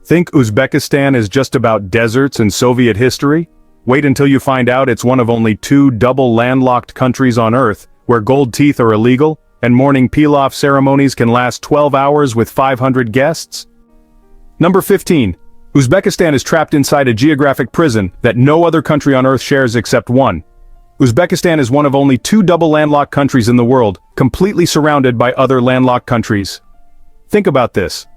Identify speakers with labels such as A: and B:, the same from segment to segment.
A: Think Uzbekistan is just about deserts and Soviet history? Wait until you find out it's one of only 2 double landlocked countries on Earth where gold teeth are illegal and morning pilaf ceremonies can last 12 hours with 500 guests. Number 15. Uzbekistan is trapped inside a geographic prison that no other country on Earth shares except one. Uzbekistan is one of only 2 double landlocked countries in the world, completely surrounded by other landlocked countries. Think about this.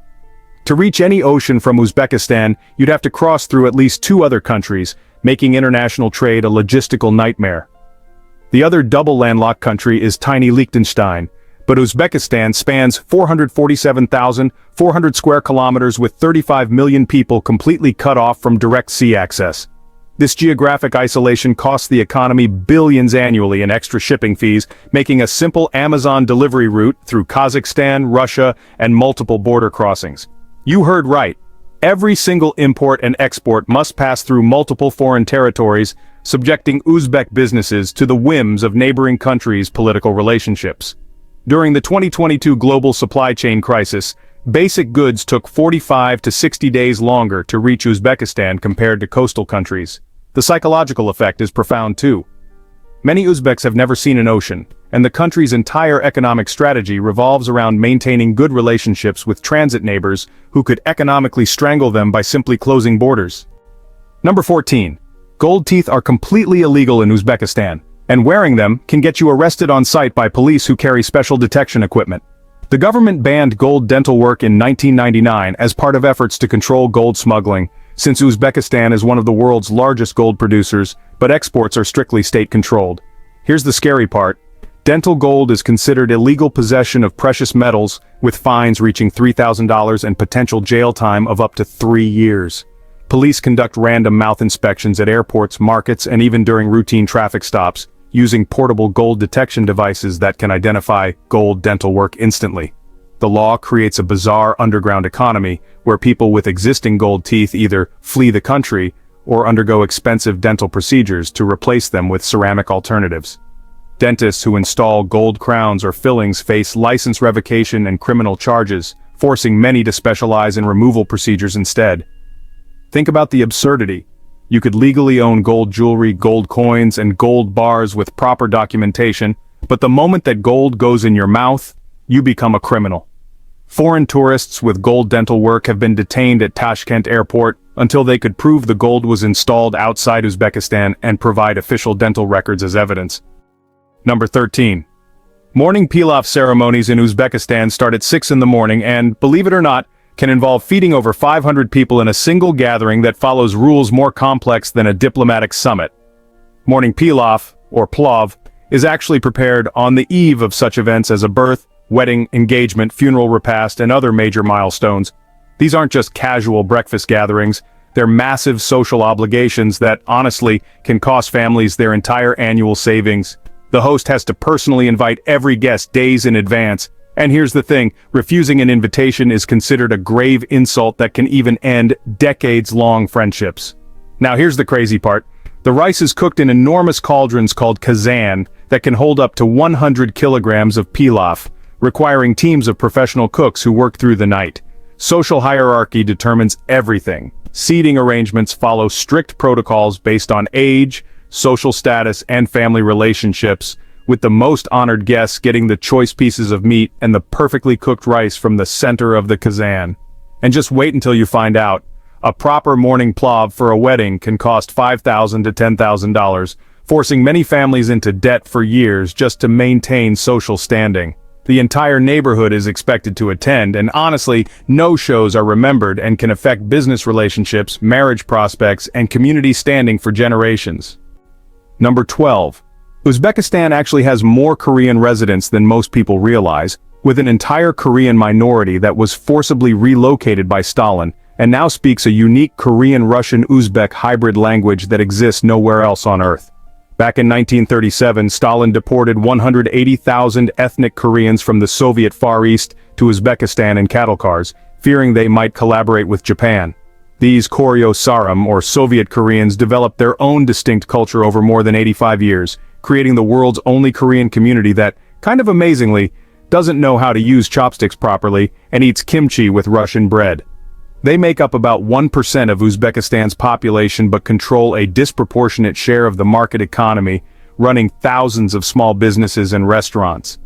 A: To reach any ocean from Uzbekistan, you'd have to cross through at least 2 other countries, making international trade a logistical nightmare. The other double landlocked country is tiny Liechtenstein, but Uzbekistan spans 447,400 square kilometers with 35 million people completely cut off from direct sea access. This geographic isolation costs the economy billions annually in extra shipping fees, making a simple Amazon delivery route through Kazakhstan, Russia, and multiple border crossings. You heard right. Every single import and export must pass through multiple foreign territories, subjecting Uzbek businesses to the whims of neighboring countries' political relationships. During the 2022 global supply chain crisis, basic goods took 45 to 60 days longer to reach Uzbekistan compared to coastal countries. The psychological effect is profound too. Many Uzbeks have never seen an ocean, and the country's entire economic strategy revolves around maintaining good relationships with transit neighbors who could economically strangle them by simply closing borders. Number 14. Gold teeth are completely illegal in Uzbekistan, and wearing them can get you arrested on sight by police who carry special detection equipment. The government banned gold dental work in 1999 as part of efforts to control gold smuggling, since Uzbekistan is one of the world's largest gold producers, but exports are strictly state-controlled. Here's the scary part. Dental gold is considered illegal possession of precious metals, with fines reaching $3,000 and potential jail time of up to 3 years. Police conduct random mouth inspections at airports, markets, and even during routine traffic stops, using portable gold detection devices that can identify gold dental work instantly. The law creates a bizarre underground economy where people with existing gold teeth either flee the country or undergo expensive dental procedures to replace them with ceramic alternatives. Dentists who install gold crowns or fillings face license revocation and criminal charges, forcing many to specialize in removal procedures instead. Think about the absurdity. You could legally own gold jewelry, gold coins, and gold bars with proper documentation, but the moment that gold goes in your mouth, you become a criminal. Foreign tourists with gold dental work have been detained at Tashkent airport until they could prove the gold was installed outside Uzbekistan and provide official dental records as evidence. Number 13. Morning pilaf ceremonies in Uzbekistan start at 6 in the morning and, believe it or not, can involve feeding over 500 people in a single gathering that follows rules more complex than a diplomatic summit. Morning pilaf, or plov, is actually prepared on the eve of such events as a birth, wedding, engagement, funeral repast, and other major milestones. These aren't just casual breakfast gatherings, they're massive social obligations that, honestly, can cost families their entire annual savings. The host has to personally invite every guest days in advance. And here's the thing, refusing an invitation is considered a grave insult that can even end decades-long friendships. Now here's the crazy part. The rice is cooked in enormous cauldrons called kazan that can hold up to 100 kilograms of pilaf, requiring teams of professional cooks who work through the night. Social hierarchy determines everything. Seating arrangements follow strict protocols based on age, social status, and family relationships, with the most honored guests getting the choice pieces of meat and the perfectly cooked rice from the center of the kazan. And just wait until you find out. A proper morning plov for a wedding can cost $5,000 to $10,000, forcing many families into debt for years just to maintain social standing. The entire neighborhood is expected to attend, and honestly, no-shows are remembered and can affect business relationships, marriage prospects, and community standing for generations. Number 12. Uzbekistan actually has more Korean residents than most people realize, with an entire Korean minority that was forcibly relocated by Stalin, and now speaks a unique Korean-Russian-Uzbek hybrid language that exists nowhere else on Earth. Back in 1937, Stalin deported 180,000 ethnic Koreans from the Soviet Far East to Uzbekistan in cattle cars, fearing they might collaborate with Japan. These Koryo-Saram, or Soviet Koreans, developed their own distinct culture over more than 85 years, creating the world's only Korean community that, kind of amazingly, doesn't know how to use chopsticks properly and eats kimchi with Russian bread. They make up about 1% of Uzbekistan's population but control a disproportionate share of the market economy, running thousands of small businesses and restaurants.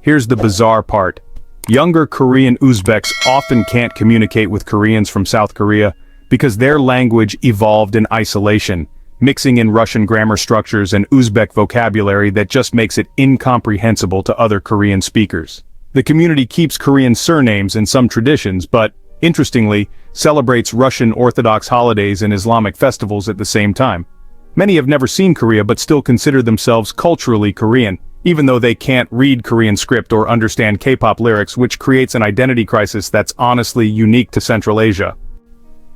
A: Here's the bizarre part. Younger Korean Uzbeks often can't communicate with Koreans from South Korea because their language evolved in isolation, mixing in Russian grammar structures and Uzbek vocabulary that just makes it incomprehensible to other Korean speakers. The community keeps Korean surnames and some traditions, but, interestingly, celebrates Russian Orthodox holidays and Islamic festivals at the same time. Many have never seen Korea but still consider themselves culturally Korean, even though they can't read Korean script or understand K-pop lyrics, which creates an identity crisis that's honestly unique to Central Asia.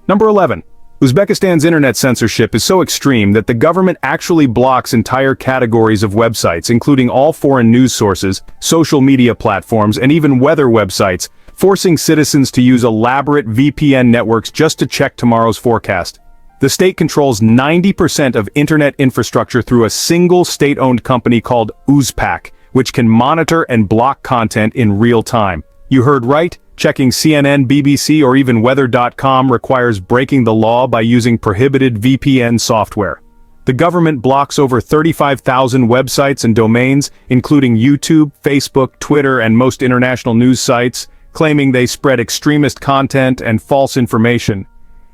A: Number 11. Uzbekistan's internet censorship is so extreme that the government actually blocks entire categories of websites, including all foreign news sources, social media platforms, and even weather websites, forcing citizens to use elaborate VPN networks just to check tomorrow's forecast. The state controls 90% of internet infrastructure through a single state-owned company called Uzpak, which can monitor and block content in real time. You heard right? Checking CNN, BBC, or even weather.com requires breaking the law by using prohibited VPN software. The government blocks over 35,000 websites and domains, including YouTube, Facebook, Twitter, and most international news sites, claiming they spread extremist content and false information.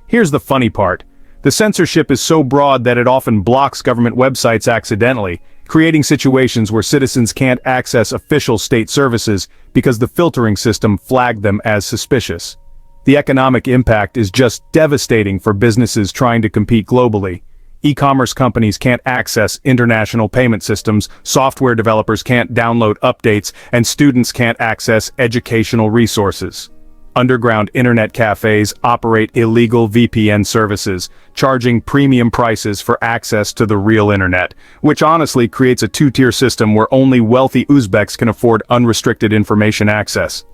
A: Here's the funny part. The censorship is so broad that it often blocks government websites accidentally, creating situations where citizens can't access official state services because the filtering system flagged them as suspicious. The economic impact is just devastating for businesses trying to compete globally. E-commerce companies can't access international payment systems, software developers can't download updates, and students can't access educational resources. Underground internet cafes operate illegal VPN services, charging premium prices for access to the real internet, which honestly creates a two-tier system where only wealthy Uzbeks can afford unrestricted information access.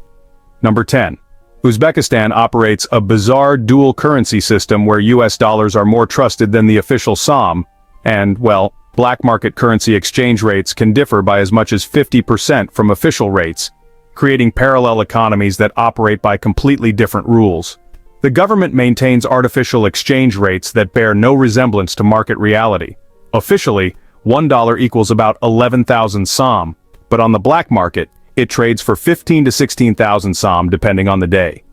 A: Number 10. Uzbekistan operates a bizarre dual currency system where US dollars are more trusted than the official som, and, well, black market currency exchange rates can differ by as much as 50% from official rates, creating parallel economies that operate by completely different rules. The government maintains artificial exchange rates that bear no resemblance to market reality. Officially, $1 equals about 11,000 som, but on the black market, it trades for 15 to 16,000 som depending on the day.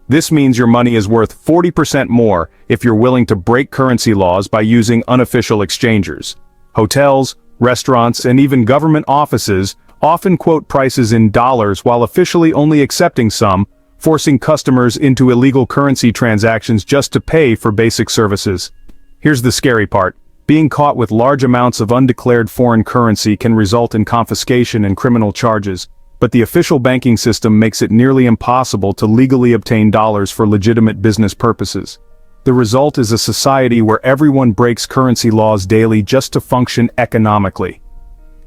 A: This means your money is worth 40% more if you're willing to break currency laws by using unofficial exchangers. Hotels, restaurants, and even government offices often quote prices in dollars while officially only accepting some, forcing customers into illegal currency transactions just to pay for basic services. Here's the scary part. Being caught with large amounts of undeclared foreign currency can result in confiscation and criminal charges, but the official banking system makes it nearly impossible to legally obtain dollars for legitimate business purposes. The result is a society where everyone breaks currency laws daily just to function economically.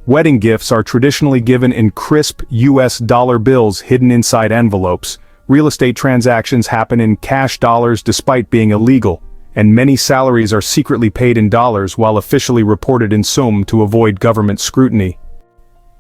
A: Wedding gifts are traditionally given in crisp US dollar bills hidden inside envelopes. Real estate transactions happen in cash dollars despite being illegal, and many salaries are secretly paid in dollars while officially reported in som to avoid government scrutiny.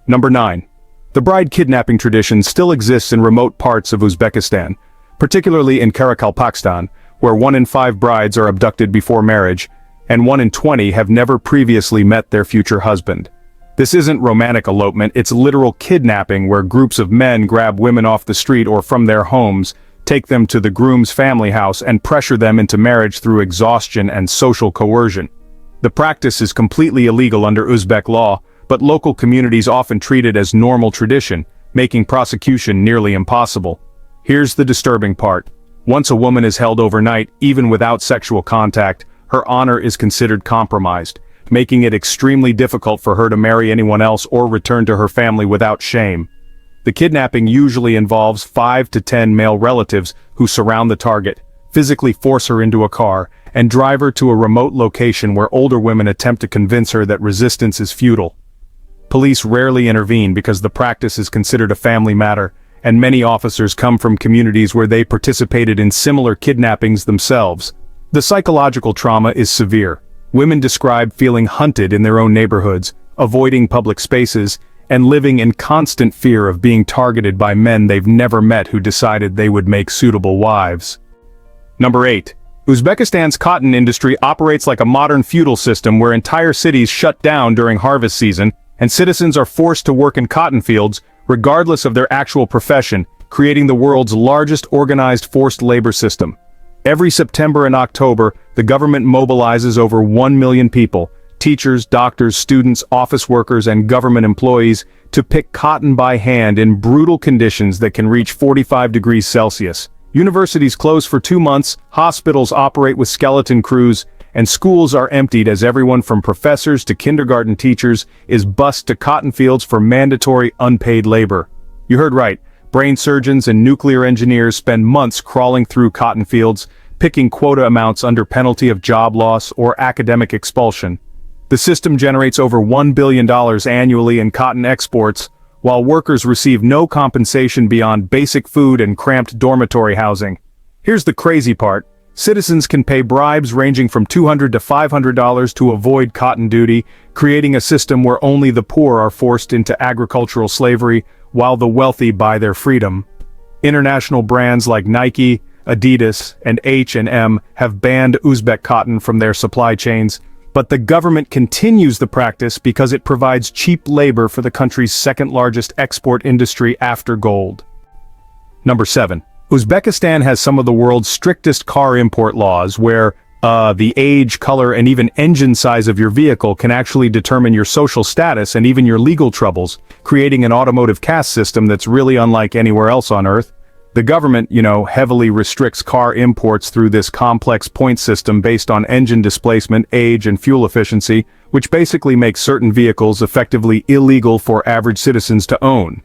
A: Number 9. The bride kidnapping tradition still exists in remote parts of Uzbekistan, particularly in Karakalpakstan, where 1 in 5 brides are abducted before marriage, and 1 in 20 have never previously met their future husband. This isn't romantic elopement, it's literal kidnapping where groups of men grab women off the street or from their homes, take them to the groom's family house and pressure them into marriage through exhaustion and social coercion. The practice is completely illegal under Uzbek law, but local communities often treat it as normal tradition, making prosecution nearly impossible. Here's the disturbing part. Once a woman is held overnight, even without sexual contact, her honor is considered compromised, making it extremely difficult for her to marry anyone else or return to her family without shame. The kidnapping usually involves 5 to 10 male relatives who surround the target, physically force her into a car, and drive her to a remote location where older women attempt to convince her that resistance is futile. Police rarely intervene because the practice is considered a family matter, and many officers come from communities where they participated in similar kidnappings themselves. The psychological trauma is severe. Women describe feeling hunted in their own neighborhoods, avoiding public spaces, and living in constant fear of being targeted by men they've never met who decided they would make suitable wives. Number 8. Uzbekistan's cotton industry operates like a modern feudal system where entire cities shut down during harvest season, and citizens are forced to work in cotton fields, regardless of their actual profession, creating the world's largest organized forced labor system. Every September and October, the government mobilizes over 1 million people, teachers, doctors, students, office workers, and government employees, to pick cotton by hand in brutal conditions that can reach 45 degrees Celsius. Universities close for 2 months, hospitals operate with skeleton crews, and schools are emptied as everyone from professors to kindergarten teachers is bussed to cotton fields for mandatory unpaid labor. You heard right, brain surgeons and nuclear engineers spend months crawling through cotton fields, picking quota amounts under penalty of job loss or academic expulsion. The system generates over $1 billion annually in cotton exports, while workers receive no compensation beyond basic food and cramped dormitory housing. Here's the crazy part. Citizens can pay bribes ranging from $200 to $500 to avoid cotton duty, creating a system where only the poor are forced into agricultural slavery, while the wealthy buy their freedom. International brands like Nike, Adidas, and H&M have banned Uzbek cotton from their supply chains, but the government continues the practice because it provides cheap labor for the country's second-largest export industry after gold. Number 7. Uzbekistan has some of the world's strictest car import laws where the age, color, and even engine size of your vehicle can actually determine your social status and even your legal troubles, creating an automotive caste system that's really unlike anywhere else on Earth. The government, heavily restricts car imports through this complex point system based on engine displacement, age, and fuel efficiency, which basically makes certain vehicles effectively illegal for average citizens to own.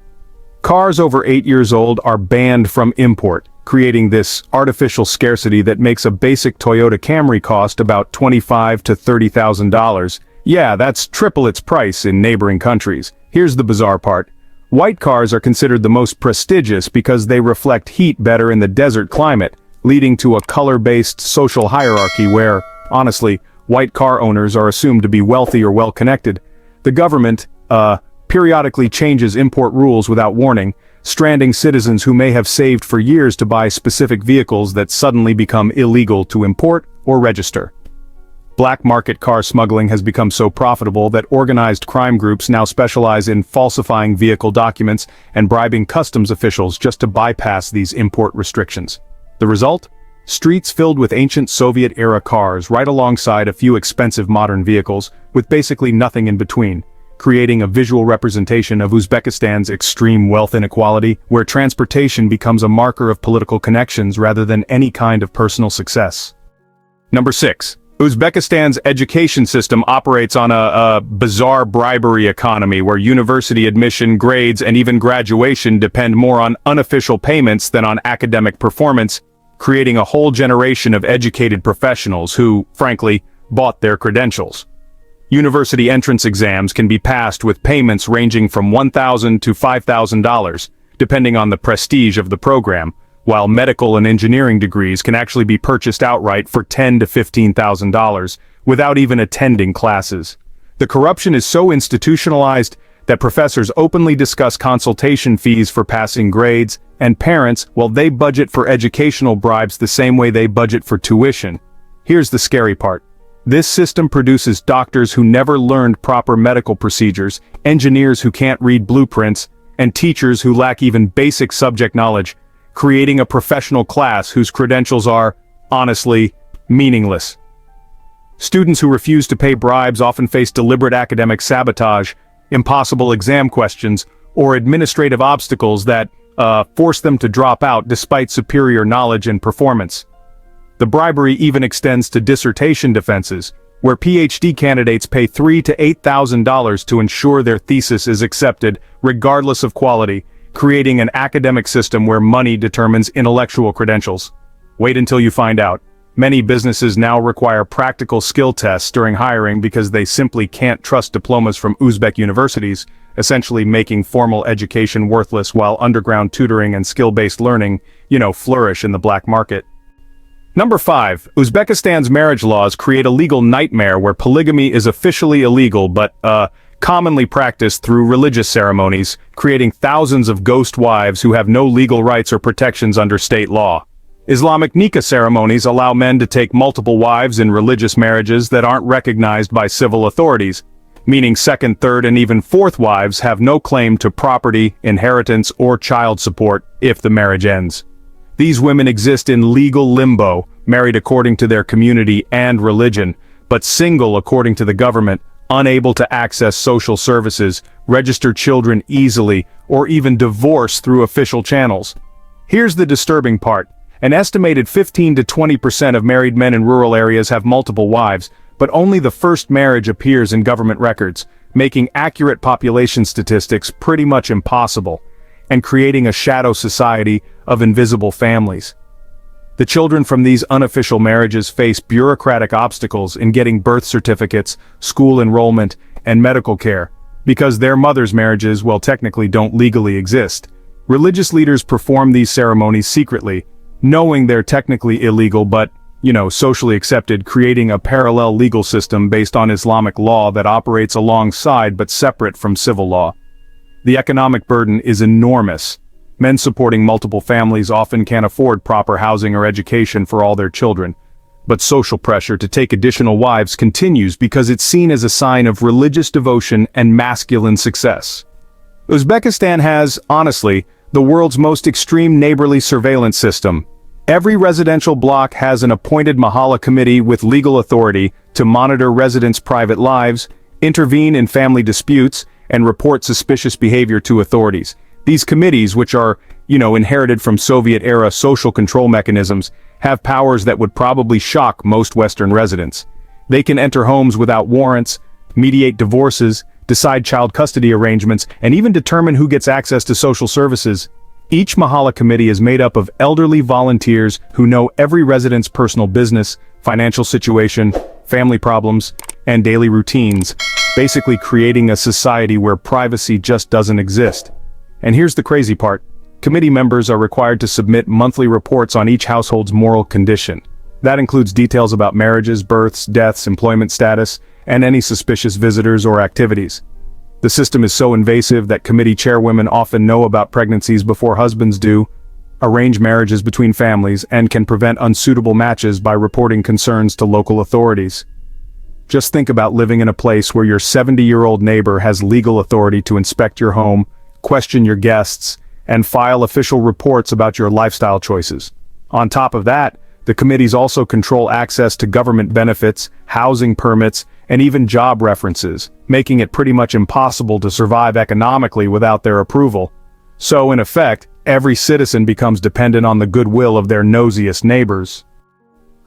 A: Cars over 8 years old are banned from import, creating this artificial scarcity that makes a basic Toyota Camry cost about $25,000 to $30,000. Yeah, that's triple its price in neighboring countries. Here's the bizarre part. White cars are considered the most prestigious because they reflect heat better in the desert climate, leading to a color-based social hierarchy where, honestly, white car owners are assumed to be wealthy or well-connected. The government, periodically changes import rules without warning, stranding citizens who may have saved for years to buy specific vehicles that suddenly become illegal to import or register. Black market car smuggling has become so profitable that organized crime groups now specialize in falsifying vehicle documents and bribing customs officials just to bypass these import restrictions. The result? Streets filled with ancient Soviet-era cars right alongside a few expensive modern vehicles, with basically nothing in between, creating a visual representation of Uzbekistan's extreme wealth inequality, where transportation becomes a marker of political connections rather than any kind of personal success. Number 6. Uzbekistan's education system operates on a bizarre bribery economy where university admission, grades, and even graduation depend more on unofficial payments than on academic performance, creating a whole generation of educated professionals who, frankly, bought their credentials. University entrance exams can be passed with payments ranging from $1,000 to $5,000, depending on the prestige of the program, while medical and engineering degrees can actually be purchased outright for $10,000 to $15,000 without even attending classes. The corruption is so institutionalized that professors openly discuss consultation fees for passing grades, and parents, well, they budget for educational bribes the same way they budget for tuition. Here's the scary part. This system produces doctors who never learned proper medical procedures, engineers who can't read blueprints, and teachers who lack even basic subject knowledge, creating a professional class whose credentials are, honestly, meaningless. Students who refuse to pay bribes often face deliberate academic sabotage, impossible exam questions, or administrative obstacles that force them to drop out despite superior knowledge and performance. The bribery even extends to dissertation defenses, where PhD candidates pay $3,000 to $8,000 to ensure their thesis is accepted, regardless of quality, creating an academic system where money determines intellectual credentials. Wait until you find out. Many businesses now require practical skill tests during hiring because they simply can't trust diplomas from Uzbek universities, essentially making formal education worthless while underground tutoring and skill-based learning, flourish in the black market. Number 5. Uzbekistan's marriage laws create a legal nightmare where polygamy is officially illegal but, commonly practiced through religious ceremonies, creating thousands of ghost wives who have no legal rights or protections under state law. Islamic nikah ceremonies allow men to take multiple wives in religious marriages that aren't recognized by civil authorities, meaning second, third, and even fourth wives have no claim to property, inheritance, or child support if the marriage ends. These women exist in legal limbo, married according to their community and religion, but single according to the government, unable to access social services, register children easily, or even divorce through official channels. Here's the disturbing part. An estimated 15 to 20% of married men in rural areas have multiple wives, but only the first marriage appears in government records, making accurate population statistics pretty much impossible, and creating a shadow society of invisible families. The children from these unofficial marriages face bureaucratic obstacles in getting birth certificates, school enrollment, and medical care, because their mothers' marriages, well, technically don't legally exist. Religious leaders perform these ceremonies secretly, knowing they're technically illegal but, socially accepted, creating a parallel legal system based on Islamic law that operates alongside but separate from civil law. The economic burden is enormous. Men supporting multiple families often can't afford proper housing or education for all their children. But social pressure to take additional wives continues because it's seen as a sign of religious devotion and masculine success. Uzbekistan has, honestly, the world's most extreme neighborly surveillance system. Every residential block has an appointed Mahalla committee with legal authority to monitor residents' private lives, intervene in family disputes, and report suspicious behavior to authorities. These committees, which are, inherited from Soviet-era social control mechanisms, have powers that would probably shock most Western residents. They can enter homes without warrants, mediate divorces, decide child custody arrangements, and even determine who gets access to social services. Each Mahalla committee is made up of elderly volunteers who know every resident's personal business, financial situation, family problems, and daily routines, basically creating a society where privacy just doesn't exist. And here's the crazy part. Committee members are required to submit monthly reports on each household's moral condition. That includes details about marriages, births, deaths, employment status, and any suspicious visitors or activities. The system is so invasive that committee chairwomen often know about pregnancies before husbands do, arrange marriages between families, and can prevent unsuitable matches by reporting concerns to local authorities. Just think about living in a place where your 70-year-old neighbor has legal authority to inspect your home, question your guests, and file official reports about your lifestyle choices. On top of that, the committees also control access to government benefits, housing permits, and even job references, making it pretty much impossible to survive economically without their approval. So in effect, every citizen becomes dependent on the goodwill of their nosiest neighbors.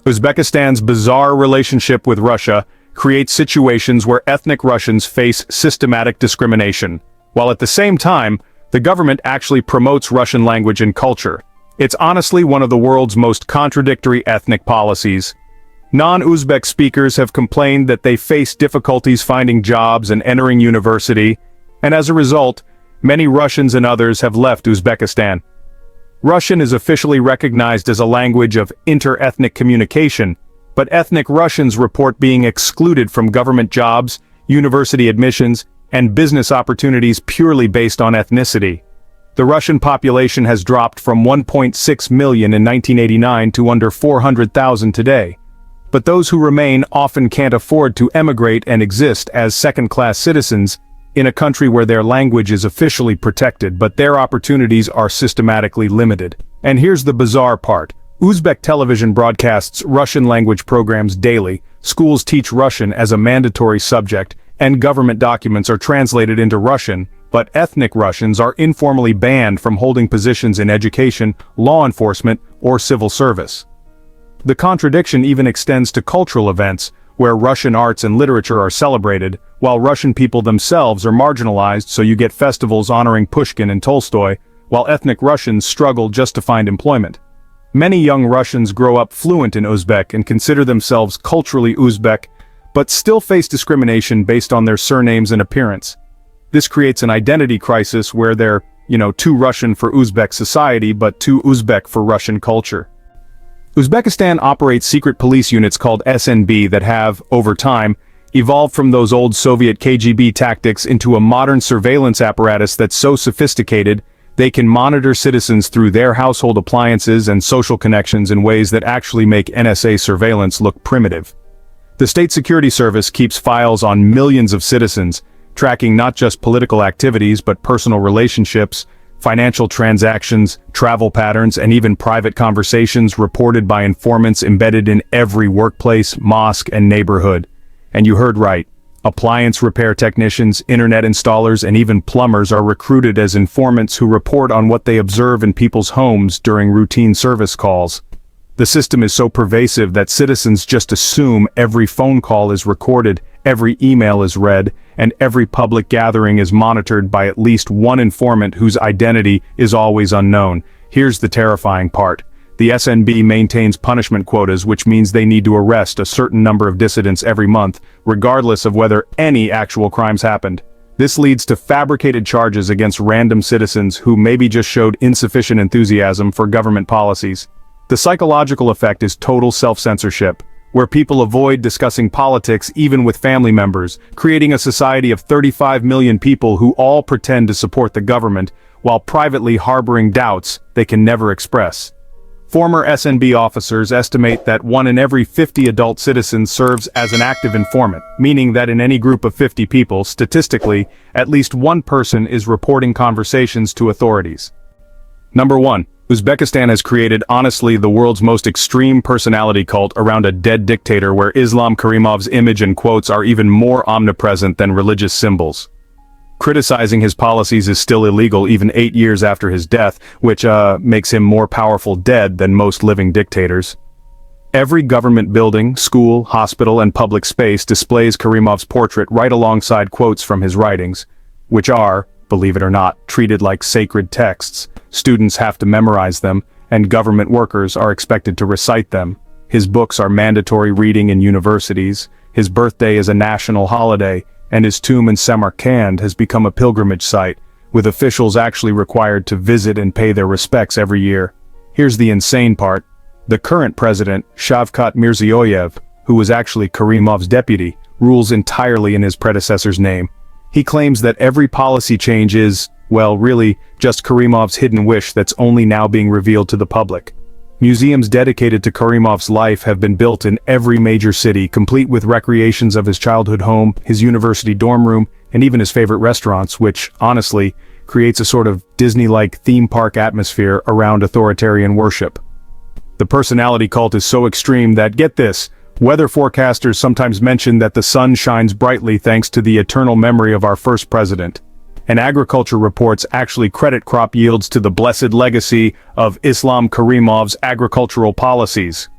A: Uzbekistan's bizarre relationship with Russia creates situations where ethnic Russians face systematic discrimination, while at the same time, the government actually promotes Russian language and culture. It's honestly one of the world's most contradictory ethnic policies. Non-Uzbek speakers have complained that they face difficulties finding jobs and entering university, and as a result, many Russians and others have left Uzbekistan. Russian is officially recognized as a language of inter-ethnic communication, but ethnic Russians report being excluded from government jobs, university admissions, and business opportunities purely based on ethnicity. The Russian population has dropped from 1.6 million in 1989 to under 400,000 today. But those who remain often can't afford to emigrate and exist as second-class citizens in a country where their language is officially protected, but their opportunities are systematically limited. And here's the bizarre part. Uzbek television broadcasts Russian language programs daily, schools teach Russian as a mandatory subject, and government documents are translated into Russian, but ethnic Russians are informally banned from holding positions in education, law enforcement, or civil service. The contradiction even extends to cultural events, where Russian arts and literature are celebrated, while Russian people themselves are marginalized, so you get festivals honoring Pushkin and Tolstoy, while ethnic Russians struggle just to find employment. Many young Russians grow up fluent in Uzbek and consider themselves culturally Uzbek, but still face discrimination based on their surnames and appearance. This creates an identity crisis where they're, too Russian for Uzbek society, but too Uzbek for Russian culture. Uzbekistan operates secret police units called SNB that have, over time, evolved from those old Soviet KGB tactics into a modern surveillance apparatus that's so sophisticated They can monitor citizens through their household appliances and social connections in ways that actually make NSA surveillance look primitive. The State Security Service keeps files on millions of citizens, tracking not just political activities but personal relationships, financial transactions, travel patterns, and even private conversations reported by informants embedded in every workplace, mosque, and neighborhood. And you heard right. Appliance repair technicians, internet installers, and even plumbers are recruited as informants who report on what they observe in people's homes during routine service calls. The system is so pervasive that citizens just assume every phone call is recorded, every email is read, and every public gathering is monitored by at least one informant whose identity is always unknown. Here's the terrifying part. The SNB maintains punishment quotas, which means they need to arrest a certain number of dissidents every month, regardless of whether any actual crimes happened. This leads to fabricated charges against random citizens who maybe just showed insufficient enthusiasm for government policies. The psychological effect is total self-censorship, where people avoid discussing politics even with family members, creating a society of 35 million people who all pretend to support the government, while privately harboring doubts they can never express. Former SNB officers estimate that 1 in every 50 adult citizens serves as an active informant, meaning that in any group of 50 people, statistically, at least one person is reporting conversations to authorities. Number 1. Uzbekistan has created honestly the world's most extreme personality cult around a dead dictator where Islam Karimov's image and quotes are even more omnipresent than religious symbols. Criticizing his policies is still illegal even 8 years after his death, which makes him more powerful dead than most living dictators. Every government building, school, hospital, and public space displays Karimov's portrait right alongside quotes from his writings, which are, believe it or not, treated like sacred texts. Students have to memorize them, and government workers are expected to recite them. His books are mandatory reading in universities, his birthday is a national holiday, and his tomb in Samarkand has become a pilgrimage site, with officials actually required to visit and pay their respects every year. Here's the insane part. The current president, Shavkat Mirziyoyev, who was actually Karimov's deputy, rules entirely in his predecessor's name. He claims that every policy change is, well, really, just Karimov's hidden wish that's only now being revealed to the public. Museums dedicated to Karimov's life have been built in every major city, complete with recreations of his childhood home, his university dorm room, and even his favorite restaurants, which, honestly, creates a sort of Disney-like theme park atmosphere around authoritarian worship. The personality cult is so extreme that, get this, weather forecasters sometimes mention that the sun shines brightly thanks to the eternal memory of our first president. And agriculture reports actually credit crop yields to the blessed legacy of Islam Karimov's agricultural policies.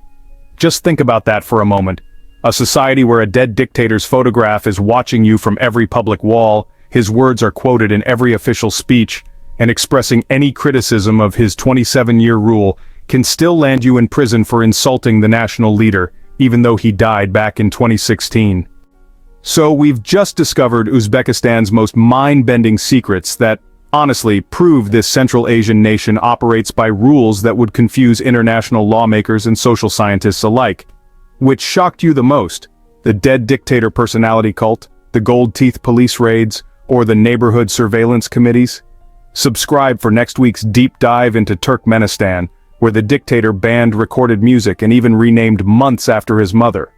A: Just think about that for a moment. A society where a dead dictator's photograph is watching you from every public wall, his words are quoted in every official speech, and expressing any criticism of his 27-year rule can still land you in prison for insulting the national leader, even though he died back in 2016. So we've just discovered Uzbekistan's most mind-bending secrets that, honestly, prove this Central Asian nation operates by rules that would confuse international lawmakers and social scientists alike. Which shocked you the most? The dead dictator personality cult, the gold-teeth police raids, or the neighborhood surveillance committees? Subscribe for next week's deep dive into Turkmenistan, where the dictator banned recorded music and even renamed months after his mother.